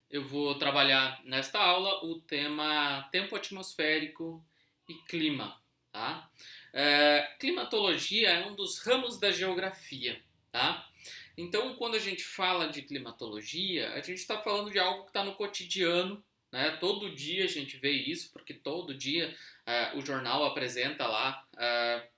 Eu vou trabalhar nesta aula o tema tempo atmosférico e clima, tá? Climatologia é um dos ramos da geografia, tá? Então, quando a gente fala de climatologia, a gente está falando de algo que está no cotidiano, né? Todo dia a gente vê isso, porque todo dia o jornal apresenta lá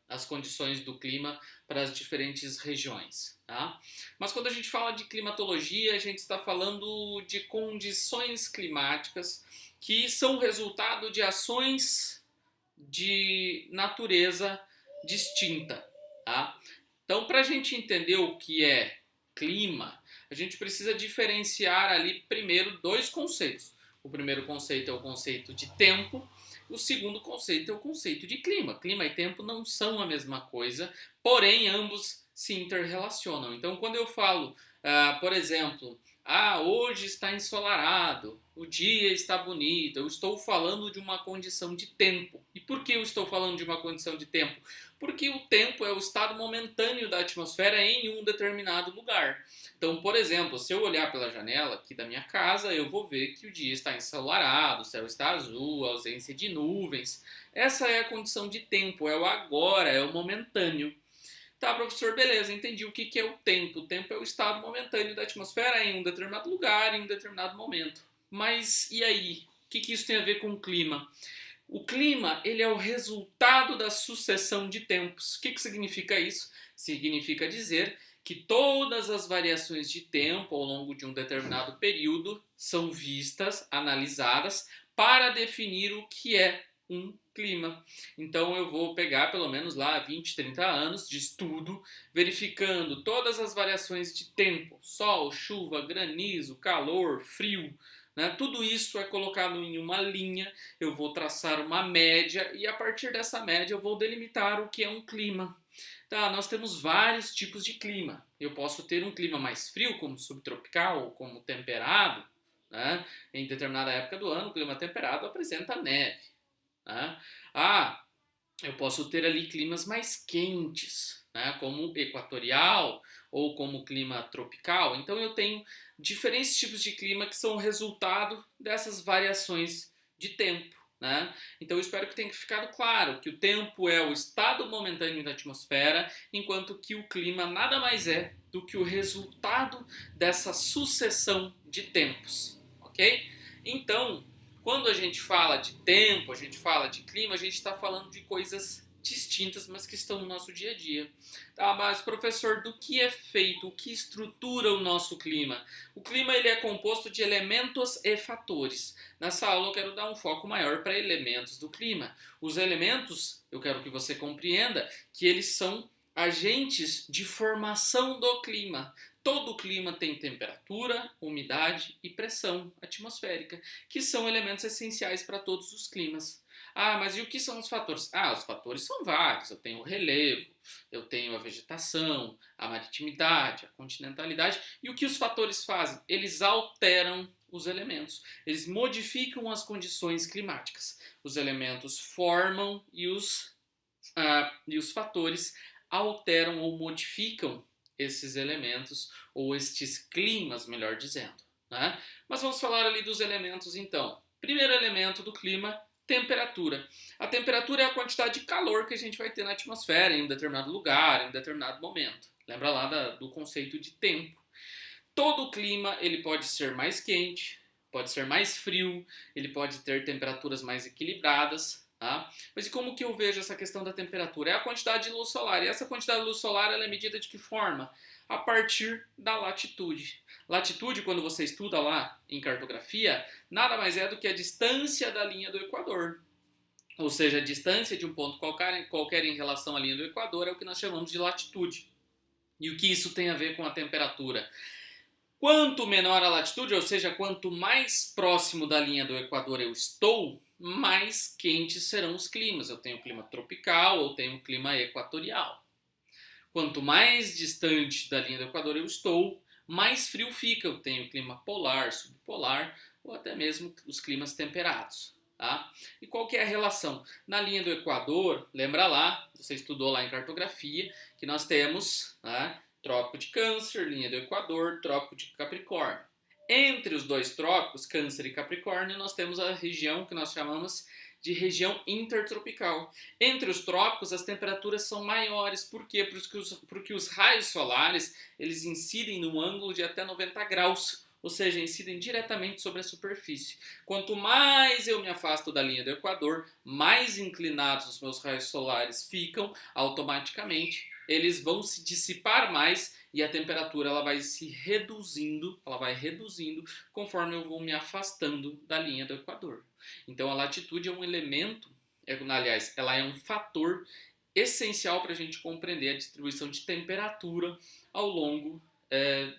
as condições do clima para as diferentes regiões, tá? Mas quando a gente fala de climatologia, a gente está falando de condições climáticas que são resultado de ações de natureza distinta, tá? Então, para a gente entender o que é clima, a gente precisa diferenciar ali primeiro dois conceitos. O primeiro conceito é o conceito de tempo, o segundo conceito é o conceito de clima. Clima e tempo não são a mesma coisa, porém ambos se interrelacionam. Então, quando eu falo, por exemplo, hoje está ensolarado, o dia está bonito, eu estou falando de uma condição de tempo. E por que eu estou falando de uma condição de tempo? Porque o tempo é o estado momentâneo da atmosfera em um determinado lugar. Então, por exemplo, se eu olhar pela janela aqui da minha casa, eu vou ver que o dia está ensolarado, o céu está azul, ausência de nuvens. Essa é a condição de tempo, é o agora, é o momentâneo. Tá, professor, beleza, entendi o que é o tempo. O tempo é o estado momentâneo da atmosfera em um determinado lugar, em um determinado momento. Mas e aí? O que isso tem a ver com o clima? O clima, ele é o resultado da sucessão de tempos. O que significa isso? Significa dizer que todas as variações de tempo ao longo de um determinado período são vistas, analisadas, para definir o que é um clima. Então eu vou pegar pelo menos lá 20, 30 anos de estudo, verificando todas as variações de tempo, sol, chuva, granizo, calor, frio, né? Tudo isso é colocado em uma linha, eu vou traçar uma média e a partir dessa média eu vou delimitar o que é um clima. Tá, nós temos vários tipos de clima. Eu posso ter um clima mais frio, como subtropical ou como temperado, né? Em determinada época do ano, o clima temperado apresenta neve. Né? Ah, eu posso ter ali climas mais quentes, né? Como equatorial ou como clima tropical. Então eu tenho diferentes tipos de clima que são o resultado dessas variações de tempo. Né? Então eu espero que tenha ficado claro que o tempo é o estado momentâneo da atmosfera, enquanto que o clima nada mais é do que o resultado dessa sucessão de tempos, ok? Então, quando a gente fala de tempo, a gente fala de clima, a gente está falando de coisas distintas, mas que estão no nosso dia a dia. Tá, mas professor, do que é feito, o que estrutura o nosso clima? O clima ele é composto de elementos e fatores. Nessa aula eu quero dar um foco maior para elementos do clima. Os elementos, eu quero que você compreenda que eles são agentes de formação do clima. Todo clima tem temperatura, umidade e pressão atmosférica, que são elementos essenciais para todos os climas. Mas e o que são os fatores? Os fatores são vários. Eu tenho o relevo, eu tenho a vegetação, a maritimidade, a continentalidade. E o que os fatores fazem? Eles alteram os elementos. Eles modificam as condições climáticas. Os elementos formam e os fatores alteram ou modificam esses elementos ou estes climas, melhor dizendo. Né? Mas vamos falar ali dos elementos então. Primeiro elemento do clima, temperatura. A temperatura é a quantidade de calor que a gente vai ter na atmosfera em um determinado lugar, em um determinado momento. Lembra lá do conceito de tempo. Todo clima ele pode ser mais quente, pode ser mais frio, ele pode ter temperaturas mais equilibradas. Tá? Mas e como que eu vejo essa questão da temperatura? É a quantidade de luz solar. E essa quantidade de luz solar ela é medida de que forma? A partir da latitude. Latitude, quando você estuda lá em cartografia, nada mais é do que a distância da linha do Equador. Ou seja, a distância de um ponto qualquer em relação à linha do Equador é o que nós chamamos de latitude. E o que isso tem a ver com a temperatura? Quanto menor a latitude, ou seja, quanto mais próximo da linha do Equador eu estou, mais quentes serão os climas. Eu tenho clima tropical ou tenho clima equatorial. Quanto mais distante da linha do Equador eu estou, mais frio fica. Eu tenho clima polar, subpolar ou até mesmo os climas temperados. Tá? E qual que é a relação? Na linha do Equador, lembra lá, você estudou lá em cartografia, que nós temos, né, Trópico de Câncer, linha do Equador, Trópico de Capricórnio. Entre os dois trópicos, Câncer e Capricórnio, nós temos a região que nós chamamos de região intertropical. Entre os trópicos, as temperaturas são maiores. Por quê? Porque os raios solares eles incidem num ângulo de até 90 graus, ou seja, incidem diretamente sobre a superfície. Quanto mais eu me afasto da linha do Equador, mais inclinados os meus raios solares ficam, automaticamente eles vão se dissipar mais e a temperatura ela vai reduzindo conforme eu vou me afastando da linha do Equador. Então a latitude é um elemento, aliás, ela é um fator essencial para a gente compreender a distribuição de temperatura ao longo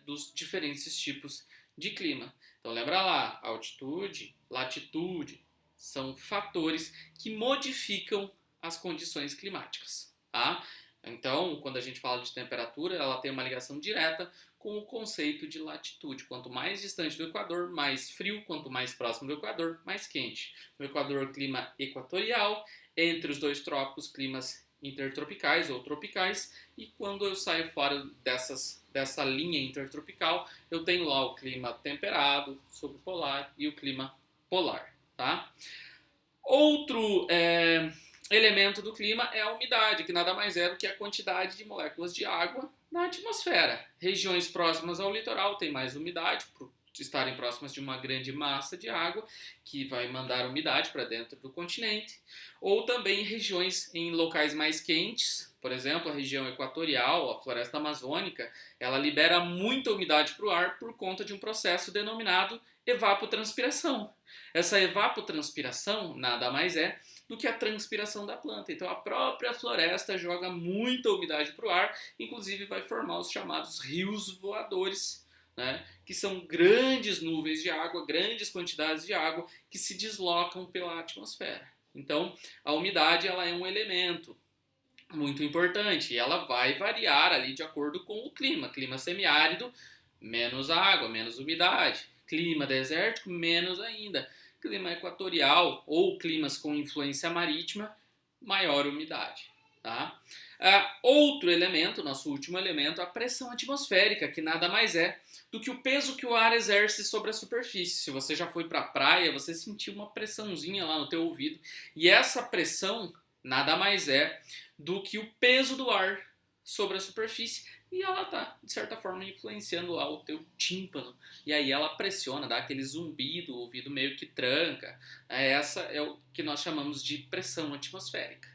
dos diferentes tipos de clima. Então lembra lá, altitude, latitude são fatores que modificam as condições climáticas, tá? Então, quando a gente fala de temperatura, ela tem uma ligação direta com o conceito de latitude. Quanto mais distante do Equador, mais frio. Quanto mais próximo do Equador, mais quente. No Equador, clima equatorial. Entre os dois trópicos, climas intertropicais ou tropicais. E quando eu saio fora dessa linha intertropical, eu tenho lá o clima temperado, subpolar e o clima polar. Tá? Outro elemento do clima é a umidade, que nada mais é do que a quantidade de moléculas de água na atmosfera. Regiões próximas ao litoral têm mais umidade, por estarem próximas de uma grande massa de água, que vai mandar umidade para dentro do continente. Ou também regiões em locais mais quentes, por exemplo, a região equatorial, a floresta amazônica, ela libera muita umidade para o ar por conta de um processo denominado evapotranspiração. Essa evapotranspiração nada mais é do que a transpiração da planta. Então a própria floresta joga muita umidade para o ar, inclusive vai formar os chamados rios voadores, né? Que são grandes nuvens de água, grandes quantidades de água que se deslocam pela atmosfera. Então a umidade ela é um elemento muito importante e ela vai variar ali de acordo com o clima. Clima semiárido, menos água, menos umidade. Clima desértico, menos ainda. Clima equatorial ou climas com influência marítima, maior umidade. Tá? Outro elemento, nosso último elemento, a pressão atmosférica, que nada mais é do que o peso que o ar exerce sobre a superfície. Se você já foi para a praia, você sentiu uma pressãozinha lá no teu ouvido. E essa pressão nada mais é do que o peso do ar sobre a superfície e ela está, de certa forma, influenciando lá o teu tímpano. E aí ela pressiona, dá aquele zumbido, o ouvido meio que tranca. Essa é o que nós chamamos de pressão atmosférica.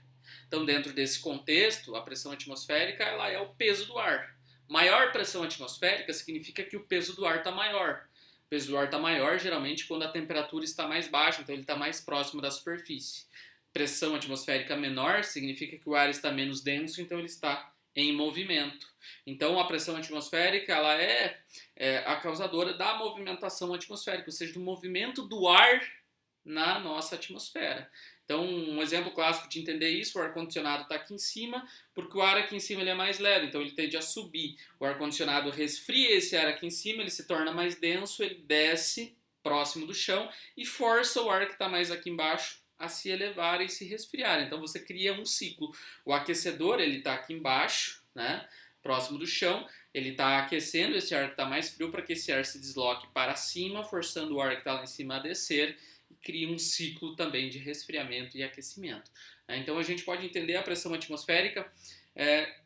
Então, dentro desse contexto, a pressão atmosférica ela é o peso do ar. Maior pressão atmosférica significa que o peso do ar está maior. O peso do ar está maior, geralmente, quando a temperatura está mais baixa, então ele está mais próximo da superfície. Pressão atmosférica menor significa que o ar está menos denso, então ele está em movimento. Então, a pressão atmosférica ela é a causadora da movimentação atmosférica, ou seja, do movimento do ar na nossa atmosfera. Então, um exemplo clássico de entender isso, o ar-condicionado está aqui em cima, porque o ar aqui em cima ele é mais leve, então ele tende a subir. O ar-condicionado resfria esse ar aqui em cima, ele se torna mais denso, ele desce próximo do chão e força o ar que está mais aqui embaixo a se elevar e se resfriar. Então você cria um ciclo. O aquecedor ele está aqui embaixo, né, próximo do chão, ele está aquecendo esse ar que está mais frio para que esse ar se desloque para cima, forçando o ar que está lá em cima a descer, e cria um ciclo também de resfriamento e aquecimento. Então a gente pode entender a pressão atmosférica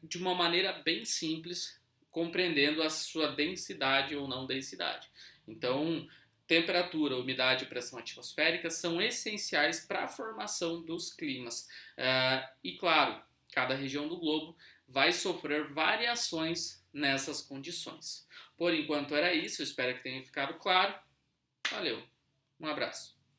de uma maneira bem simples, compreendendo a sua densidade ou não densidade. Então, temperatura, umidade e pressão atmosférica são essenciais para a formação dos climas. E claro, cada região do globo vai sofrer variações nessas condições. Por enquanto era isso, eu espero que tenha ficado claro. Valeu, um abraço.